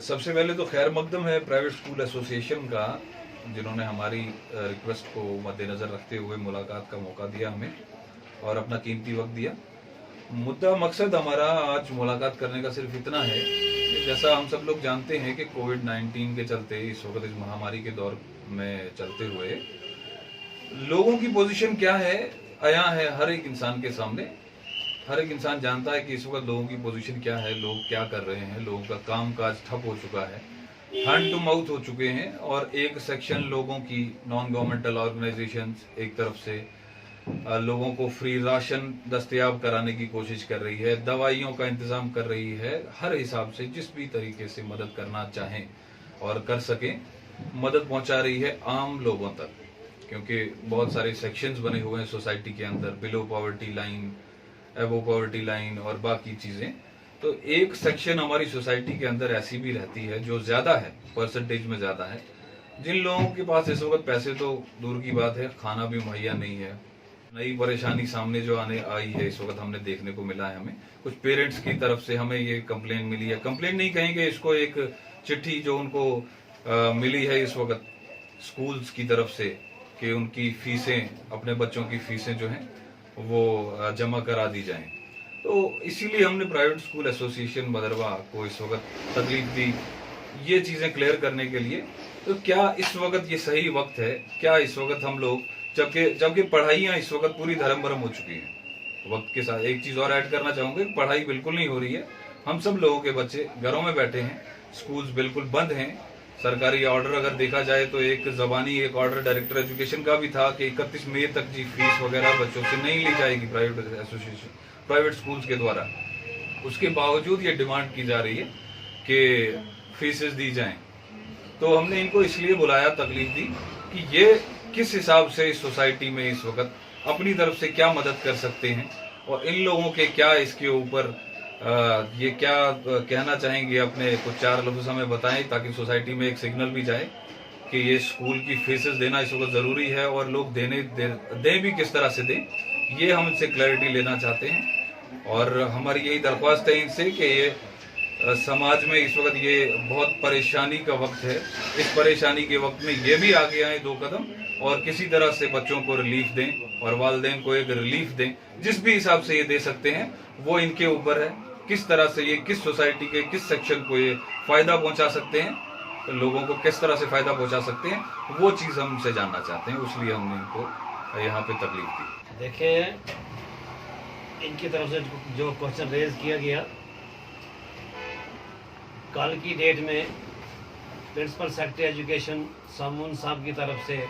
सबसे पहले तो खैर मकदम है प्राइवेट स्कूल एसोसिएशन का, जिन्होंने हमारी रिक्वेस्ट को मद्देनज़र रखते हुए मुलाकात का मौका दिया हमें और अपना कीमती वक्त दिया। मुद्दा मकसद हमारा आज मुलाकात करने का सिर्फ इतना है कि जैसा हम सब लोग जानते हैं कि कोविड-19 के चलते इस वक्त इस महामारी के दौर में चलते हुए लोगों की पोजीशन क्या है आया है हर एक इंसान के सामने। हर एक इंसान जानता है कि इस वक्त लोगों की पोजीशन क्या है, लोग क्या कर रहे हैं, लोगों का काम काज ठप हो चुका है, हैंड टू माउथ हो चुके हैं। और एक सेक्शन लोगों की नॉन गवर्नमेंटल ऑर्गेनाइजेशंस एक तरफ से लोगों को फ्री राशन दस्तयाब कराने की कोशिश कर रही है, दवाइयों का इंतजाम कर रही है, हर हिसाब से जिस भी तरीके से मदद करना चाहें और कर सकें मदद पहुंचा रही है आम लोगों तक। क्योंकि बहुत सारे सेक्शंस बने हुए हैं सोसाइटी के अंदर, बिलो पॉवर्टी लाइन, एबो पॉवर्टी लाइन और बाकी चीजें। तो एक सेक्शन हमारी सोसाइटी के अंदर ऐसी भी रहती है जो ज्यादा है, परसेंटेज में ज्यादा है, जिन लोगों के पास इस वक्त पैसे तो दूर की बात है, खाना भी मुहैया नहीं है। नई परेशानी सामने जो आने आई है इस वक्त हमने देखने को मिला है। हमें कुछ पेरेंट्स की तरफ से हमें ये कंप्लेन मिली है, कंप्लेन नहीं कहेंगे इसको, एक चिट्ठी जो उनको मिली है इस वक्त स्कूल्स की तरफ से कि उनकी फीसें, अपने बच्चों की फीसें जो हैं वो जमा करा दी जाएं। तो इसीलिए हमने प्राइवेट स्कूल एसोसिएशन भदरवा को इस वक्त तकलीफ दी ये चीजें क्लियर करने के लिए। तो क्या इस वक्त ये सही वक्त है? क्या इस वक्त हम लोग, जबकि पढ़ाइयाँ इस वक्त पूरी धर्म भरम हो चुकी हैं, वक्त के साथ एक चीज और ऐड करना चाहूंगा, पढ़ाई बिल्कुल नहीं हो रही है। हम सब लोगों के बच्चे घरों में बैठे हैं, स्कूल्स बिल्कुल बंद हैं। सरकारी ऑर्डर अगर देखा जाए तो एक जबानी एक ऑर्डर डायरेक्टर एजुकेशन का भी था कि 31 मई तक जी फीस वगैरह बच्चों से नहीं ली जाएगी प्राइवेट स्कूल्स के द्वारा। उसके बावजूद ये डिमांड की जा रही है कि फीसेस दी जाएं। तो हमने इनको इसलिए बुलाया, तकलीफ दी कि ये किस हिसाब से इस सोसाइटी में इस वक्त अपनी तरफ से क्या मदद कर सकते हैं और इन लोगों के क्या इसके ऊपर ये क्या कहना चाहेंगे, अपने कुछ 4 लफ्ज़ हमें बताएं ताकि सोसाइटी में एक सिग्नल भी जाए कि ये स्कूल की फीसेस देना इस वक्त ज़रूरी है और लोग दें भी किस तरह से दें, ये हम इनसे क्लैरिटी लेना चाहते हैं। और हमारी यही दरख्वास्त है इनसे कि ये समाज में इस वक्त ये बहुत परेशानी का वक्त है, इस परेशानी के वक्त में ये भी आगे आए 2 कदम और किसी तरह से बच्चों को रिलीफ दें और वालिदैन को एक रिलीफ दें। जिस भी हिसाब से ये दे सकते हैं वो इनके ऊपर है, किस तरह से ये किस सोसाइटी के किस सेक्शन को ये फायदा पहुंचा सकते हैं, तो लोगों को किस तरह से फायदा पहुंचा सकते हैं, वो चीज हम उनसे जानना चाहते हैं। इसलिए हमने इनको यहाँ पे तकलीफ दी। देखिए, इनकी तरफ से जो क्वेश्चन रेज किया गया, कल की डेट में प्रिंसिपल सेक्रेटरी एजुकेशन सामून साहब की तरफ से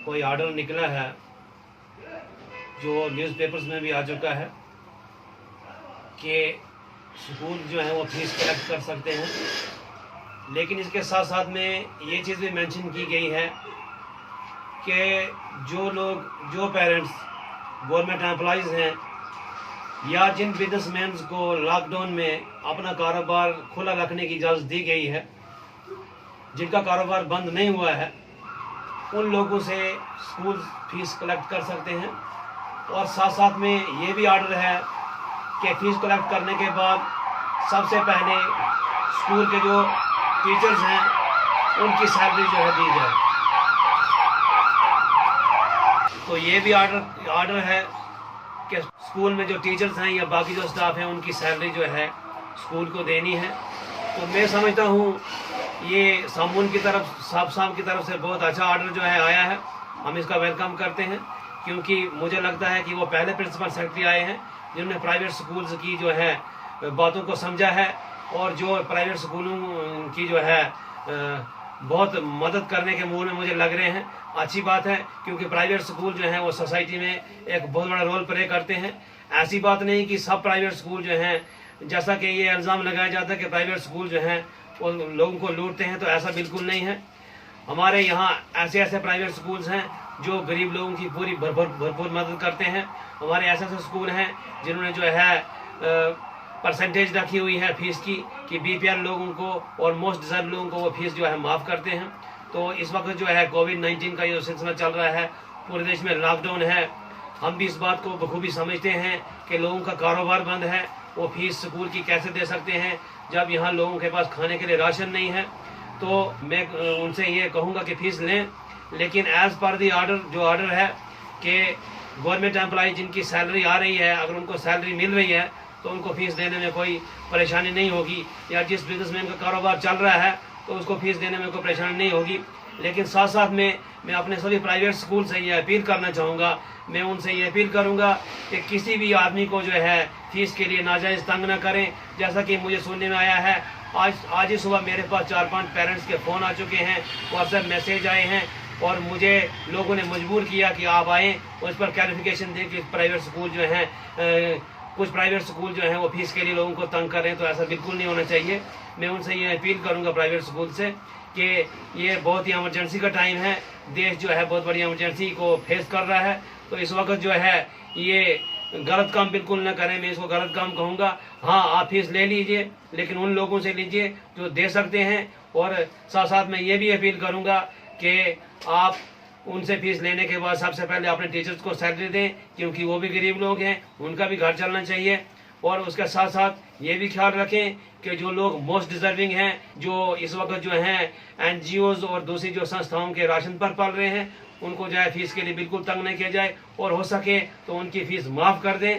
कोई ऑर्डर निकला है जो न्यूज़पेपर्स में भी आ चुका है कि स्कूल जो है वो फीस कलेक्ट कर सकते हैं। लेकिन इसके साथ साथ में ये चीज़ भी मेंशन की गई है कि जो पेरेंट्स गवर्नमेंट एम्प्लॉइज़ हैं या जिन बिजनेसमैन को लॉकडाउन में अपना कारोबार खुला रखने की इजाज़त दी गई है, जिनका कारोबार बंद नहीं हुआ है, उन लोगों से स्कूल फीस कलेक्ट कर सकते हैं। और साथ साथ में ये भी ऑर्डर है कि फीस कलेक्ट करने के बाद सबसे पहले स्कूल के जो टीचर्स हैं उनकी सैलरी जो है दी जाए। तो ये भी ऑर्डर है कि स्कूल में जो टीचर्स हैं या बाकी जो स्टाफ हैं उनकी सैलरी जो है स्कूल को देनी है। तो मैं समझता हूँ ये सामून की तरफ साहब की तरफ से बहुत अच्छा ऑर्डर जो है आया है, हम इसका वेलकम करते हैं। क्योंकि मुझे लगता है कि वो पहले प्रिंसिपल सेक्रेटरी आए हैं जिन्होंने प्राइवेट स्कूल्स की जो है बातों को समझा है और जो प्राइवेट स्कूलों की जो है बहुत मदद करने के मूड में मुझे लग रहे हैं। अच्छी बात है, क्योंकि प्राइवेट स्कूल जो हैं वो सोसाइटी में एक बहुत बड़ा रोल प्ले करते हैं। ऐसी बात नहीं कि सब प्राइवेट स्कूल जो हैं, जैसा कि ये इल्ज़ाम लगाया जाता है कि प्राइवेट स्कूल जो हैं वो लोगों को लूटते हैं, तो ऐसा बिल्कुल नहीं है। हमारे यहाँ ऐसे प्राइवेट स्कूल्स हैं जो गरीब लोगों की पूरी भरपूर मदद करते हैं। हमारे ऐसे स्कूल हैं जिन्होंने जो है परसेंटेज रखी हुई है फीस की कि बीपीएल लोगों को और मोस्ट डिजर्व लोगों को वो फीस जो है माफ़ करते हैं। तो इस वक्त जो है कोविड-19 का जो सिलसिला चल रहा है, पूरे देश में लॉकडाउन है, हम भी इस बात को बखूबी समझते हैं कि लोगों का कारोबार बंद है, वो फीस स्कूल की कैसे दे सकते हैं जब यहाँ लोगों के पास खाने के लिए राशन नहीं है। तो मैं उनसे ये कहूँगा कि फ़ीस लें, लेकिन एज़ पर दी ऑर्डर, जो ऑर्डर है कि गवर्नमेंट एम्प्लॉय जिनकी सैलरी आ रही है, अगर उनको सैलरी मिल रही है तो उनको फ़ीस देने में कोई परेशानी नहीं होगी, या जिस बिजनेसमैन का कारोबार चल रहा है तो उसको फ़ीस देने में कोई परेशानी नहीं होगी। लेकिन साथ साथ में मैं अपने सभी प्राइवेट स्कूल से ये अपील करना चाहूँगा, मैं उनसे ये अपील करूँगा कि किसी भी आदमी को जो है फ़ीस के लिए नाजायज़ तंग ना करें। जैसा कि मुझे सुनने में आया है, आज ही सुबह मेरे पास 4-5 पेरेंट्स के फ़ोन आ चुके हैं, व्हाट्सएप मैसेज आए हैं, और मुझे लोगों ने मजबूर किया कि आप आएँ और इस पर क्लैरिफिकेशन दें कि प्राइवेट स्कूल जो हैं, कुछ प्राइवेट स्कूल जो हैं वो फीस के लिए लोगों को तंग कर रहे हैं, तो ऐसा बिल्कुल नहीं होना चाहिए। मैं उनसे ये अपील करूंगा प्राइवेट स्कूल से कि ये बहुत ही इमरजेंसी का टाइम है, देश जो है बहुत बड़ी इमरजेंसी को फेस कर रहा है, तो इस वक्त जो है ये गलत काम बिल्कुल न करें। मैं इसको गलत काम कहूँगा। हाँ, आप फीस ले लीजिए, लेकिन उन लोगों से लीजिए जो दे सकते हैं, और साथ साथ मैं ये भी अपील करूँगा कि आप उनसे फीस लेने के बाद सबसे पहले अपने टीचर्स को सैलरी दें, क्योंकि वो भी गरीब लोग हैं, उनका भी घर चलना चाहिए। और उसके साथ साथ ये भी ख्याल रखें कि जो लोग मोस्ट डिजर्विंग हैं, जो इस वक्त जो हैं NGOs और दूसरी जो संस्थाओं के राशन पर पल रहे हैं, उनको जो है फीस के लिए बिल्कुल तंग नहीं किया जाए, और हो सके तो उनकी फीस माफ़ कर दें,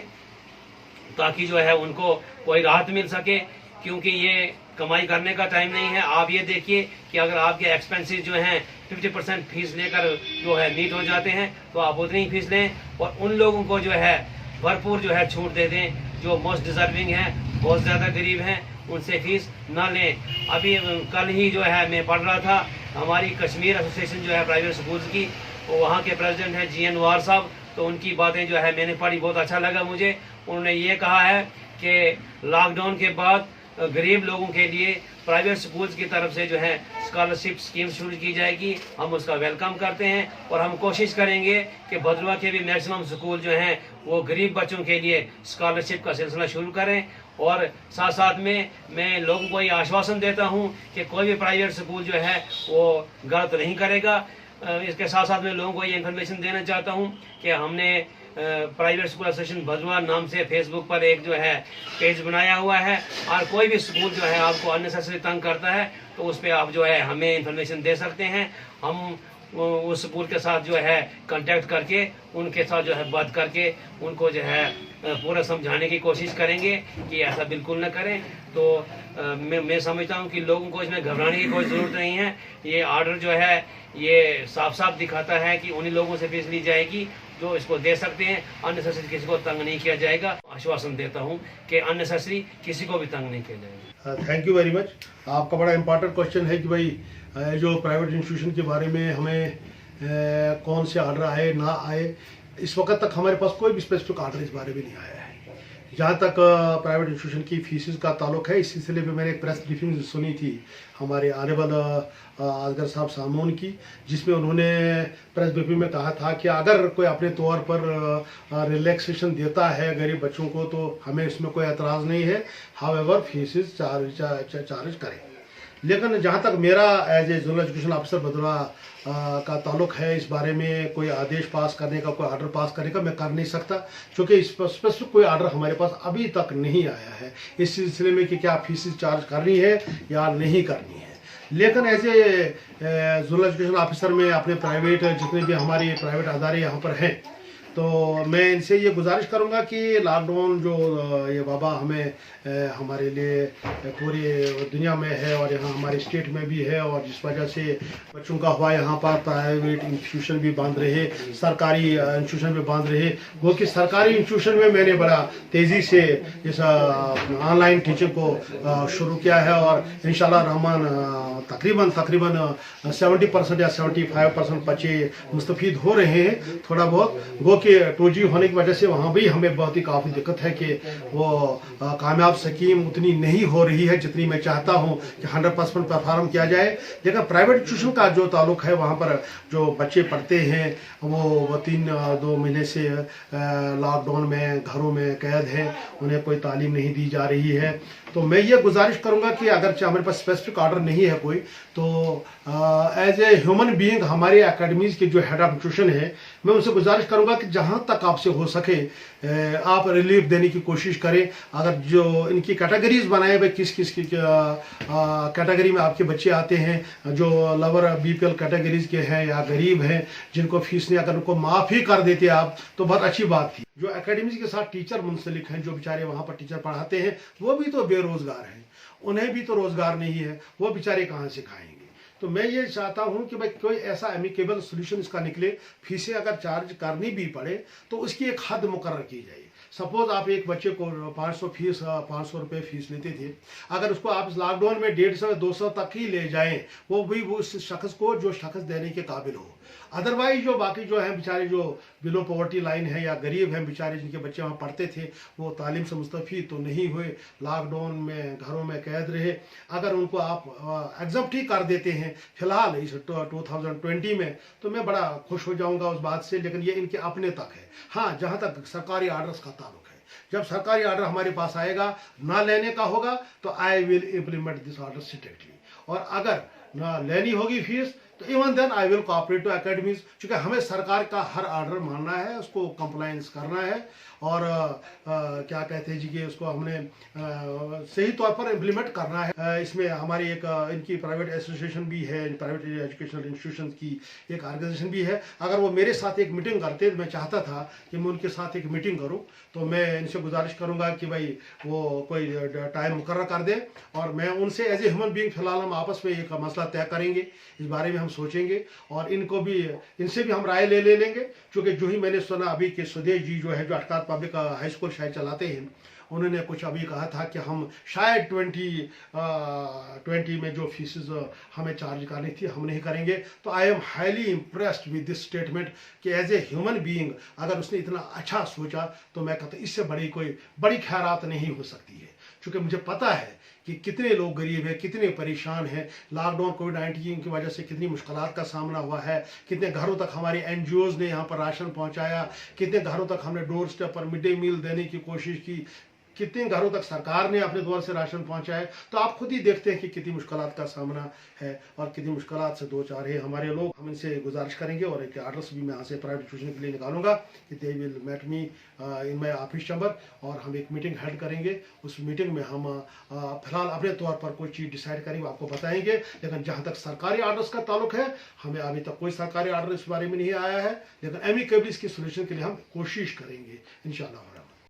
ताकि जो है उनको कोई राहत मिल सके, क्योंकि ये कमाई करने का टाइम नहीं है। आप ये देखिए कि अगर आपके एक्सपेंसेस जो हैं 50% फीस लेकर जो है मीट हो जाते हैं, तो आप उतनी ही फीस लें, और उन लोगों को जो है भरपूर जो है छूट दे दें जो मोस्ट डिजर्विंग हैं, बहुत ज़्यादा गरीब हैं, उनसे फीस ना लें। अभी कल ही जो है मैं पढ़ रहा था, हमारी कश्मीर एसोसिएशन जो है प्राइवेट स्कूल्स की, वहाँ के प्रेसिडेंट हैं GN वार साहब, तो उनकी बातें जो है मैंने पढ़ी, बहुत अच्छा लगा मुझे। उन्होंने ये कहा है कि लॉकडाउन के बाद गरीब लोगों के लिए प्राइवेट स्कूल्स की तरफ से जो है स्कॉलरशिप स्कीम शुरू की जाएगी। हम उसका वेलकम करते हैं, और हम कोशिश करेंगे कि भद्रवा के भी मैक्सिमम स्कूल जो हैं वो गरीब बच्चों के लिए स्कॉलरशिप का सिलसिला शुरू करें। और साथ साथ में मैं लोगों को ये आश्वासन देता हूँ कि कोई भी प्राइवेट स्कूल जो है वो गलत नहीं करेगा। इसके साथ साथ मैं लोगों को ये इन्फॉर्मेशन देना चाहता हूँ कि हमने प्राइवेट स्कूल एसोसिएशन भद्रवा नाम से फेसबुक पर एक जो है पेज बनाया हुआ है, और कोई भी स्कूल जो है आपको अननेसेसरी तंग करता है तो उस पर आप जो है हमें इन्फॉर्मेशन दे सकते हैं। हम उस स्कूल के साथ जो है कांटेक्ट करके उनके साथ जो है बात करके उनको जो है पूरा समझाने की कोशिश करेंगे कि ऐसा बिल्कुल न करें। तो मैं समझता हूँ कि लोगों को इसमें घबराने की कोई ज़रूरत नहीं है। ये ऑर्डर जो है ये साफ साफ दिखाता है कि उन्हीं लोगों से फीस ली जाएगी जो इसको दे सकते हैं, अननेसेसरी किसी को तंग नहीं किया जाएगा। आश्वासन देता हूँ कि अननेसेसरी किसी को भी तंग नहीं किया जाएगा। Thank you very much. आपका बड़ा इम्पोर्टेंट क्वेश्चन है कि भाई जो प्राइवेट इंस्टीट्यूशन के बारे में हमें कौन से ऑर्डर आए ना आए। इस वक्त तक हमारे पास कोई भी स्पेसिफिक ऑर्डर इस बारे में नहीं आया है। जहाँ तक प्राइवेट इंस्टीट्यूशन की फीसिस का ताल्लुक है, इस सिलसिले में मैंने एक प्रेस ब्रीफिंग सुनी थी हमारे ऑनरेबल असगर साहब सामून की, जिसमें उन्होंने प्रेस ब्रीफिंग में कहा था कि अगर कोई अपने तौर पर रिलैक्सेशन देता है गरीब बच्चों को तो हमें इसमें कोई एतराज़ नहीं है, हाउएवर फीसिस चार्ज करें। लेकिन जहाँ तक मेरा as a zonal education officer Bhadarwah का ताल्लुक है, इस बारे में कोई आदेश पास करने का, कोई ऑर्डर पास करने का मैं कर नहीं सकता, क्योंकि इस पर स्पेसिफिक कोई ऑर्डर हमारे पास अभी तक नहीं आया है इस सिलसिले में कि क्या फीस चार्ज करनी है या नहीं करनी है। लेकिन as a zonal education officer में अपने प्राइवेट जितने भी हमारे प्राइवेट अदारे यहाँ पर हैं, तो मैं इनसे ये गुजारिश करूँगा कि लॉकडाउन जो ये वबा हमें हमारे लिए पूरी दुनिया में है और यहाँ हमारे स्टेट में भी है, और जिस वजह से बच्चों का हुआ यहाँ पर प्राइवेट इंस्टीट्यूशन भी बंद रहे, सरकारी इंस्टीट्यूशन भी बंद रहे। वो कि सरकारी इंस्टीट्यूशन में मैंने बड़ा तेज़ी से इस ऑनलाइन टीचिंग को शुरू किया है, और इंशाल्लाह रहमान तकरीबन 70% या 75% बच्चे मुस्तफ़ीद हो रहे हैं थोड़ा बहुत। वो कि 2G होने की वजह से वहाँ भी हमें बहुत ही काफ़ी दिक्कत है कि वो कामयाब स्कीम उतनी नहीं हो रही है जितनी मैं चाहता हूँ कि 100% परफॉर्म किया जाए। लेकिन प्राइवेट इंस्टीट्यूशन का जो ताल्लुक है, वहाँ पर जो बच्चे पढ़ते हैं वो 2 महीने से लॉकडाउन में घरों में कैद हैं, उन्हें कोई तालीम नहीं दी जा रही है। तो मैं ये गुजारिश करूँगा कि अगर हमारे पास स्पेसिफिक ऑर्डर नहीं है कोई, तो एज ए ह्यूमन बीइंग हमारे एकेडमीज़ के जो हेड ऑफ इंस्टीट्यूशन है मैं उनसे गुजारिश करूंगा कि जहां तक आपसे हो सके आप रिलीफ देने की कोशिश करें। अगर जो इनकी कैटेगरीज बनाए हुए किस किस की कैटेगरी में आपके बच्चे आते हैं, जो लोअर बीपीएल कैटेगरीज के हैं या गरीब हैं, जिनको फीस नहीं, अगर उनको माफ़ ही कर देते आप तो बहुत अच्छी बात थी। जो एकेडमीज के साथ टीचर मुंसलिक हैं, जो बेचारे वहाँ पर टीचर पढ़ाते हैं, वो भी तो बेरोजगार हैं, उन्हें भी तो रोजगार नहीं है, वो बेचारे कहाँ से खाएंगे। तो मैं ये चाहता हूँ कि भाई कोई ऐसा एमिकेबल सोल्यूशन इसका निकले। फीसें अगर चार्ज करनी भी पड़े तो उसकी एक हद मुकर्रर की जाए। सपोज आप एक बच्चे को 500 रुपये फीस लेते थे, अगर उसको आप इस लॉकडाउन में 150-200 तक ही ले जाएं, वो भी वो उस शख्स को जो शख्स देने के काबिल हो। अदरवाइज जो बाकी जो हैं बेचारे जो बिलो पॉवर्टी लाइन है या गरीब हैं बेचारे, जिनके बच्चे वहाँ पढ़ते थे, वो तालीम से मुस्तफ़ी तो नहीं हुए, लॉकडाउन में घरों में कैद रहे। अगर उनको आप एग्जम्प्ट ही कर देते हैं फिलहाल इस 2020 में, तो मैं बड़ा खुश हो जाऊंगा उस बात से। लेकिन ये इनके अपने तक है। हाँ, जहाँ तक सरकारी आर्डर्स का ताल्लुक है, जब सरकारी आर्डर हमारे पास आएगा, ना लेने का होगा, तो I will implement this order strictly. और अगर ना लेनी होगी फीस तो even then I will cooperate to academies, क्योंकि हमें सरकार का हर ऑर्डर मानना है, उसको कंप्लायंस करना है और क्या कहते हैं जी कि उसको हमने सही तौर पर इम्प्लीमेंट करना है। इसमें हमारी एक इनकी प्राइवेट एसोसिएशन भी है, प्राइवेट एजुकेशनल इंस्टीट्यूशन की एक ऑर्गेनाइजेशन भी है। अगर वो मेरे साथ एक मीटिंग करते तो मैं चाहता था कि मैं उनके साथ एक मीटिंग करूं, तो मैं इनसे गुजारिश करूंगा कि भाई वो कोई टाइम मुकर्रर कर दें और मैं उनसे एज ए ह्यूमन बीइंग फिलहाल हम आपस में एक मसला तय करेंगे, इस बारे में हम सोचेंगे और इनसे भी हम राय ले लेंगे। क्योंकि जो ही मैंने सुना अभी कि सुदेश जी जो है, जो अटकात पब्लिक हाई स्कूल शायद चलाते हैं, उन्होंने कुछ अभी कहा था कि हम शायद 2020 में जो फीसेस हमें चार्ज करनी थी हम नहीं करेंगे। तो I am highly impressed with this statement कि एज ए ह्यूमन बीइंग अगर उसने इतना अच्छा सोचा तो मैं कहता इससे कोई बड़ी खैरात नहीं हो सकती है। क्योंकि मुझे पता है कि कितने लोग गरीब हैं, कितने परेशान हैं, लॉकडाउन कोविड-19 की वजह से कितनी मुश्किलात का सामना हुआ है, कितने घरों तक हमारी NGOs ने यहाँ पर राशन पहुँचाया, कितने घरों तक हमने डोर स्टेप पर मिड डे मील देने की कोशिश की, कितने घरों तक सरकार ने अपने द्वार से राशन पहुंचाए। तो आप खुद ही देखते हैं कि कितनी मुश्किलात का सामना है और कितनी मुश्किलात से दो चार है हमारे लोग। हम इनसे गुजारिश करेंगे और एक एड्रेस भी मैं यहाँ से प्राइवेट ट्यूशन के लिए निकालूंगा कि they will met me in my office chamber और हम एक मीटिंग हेड करेंगे। उस मीटिंग में हम फिलहाल अपने तौर पर कोई चीज़ डिसाइड करेंगे, आपको बताएंगे। लेकिन जहाँ तक सरकारी आर्डर्स का ताल्लुक है, हमें अभी तक कोई सरकारी आर्डर इस बारे में नहीं आया है, लेकिन एमिकेबली इसकी सोल्यूशन के लिए हम कोशिश करेंगे इंशाअल्लाह।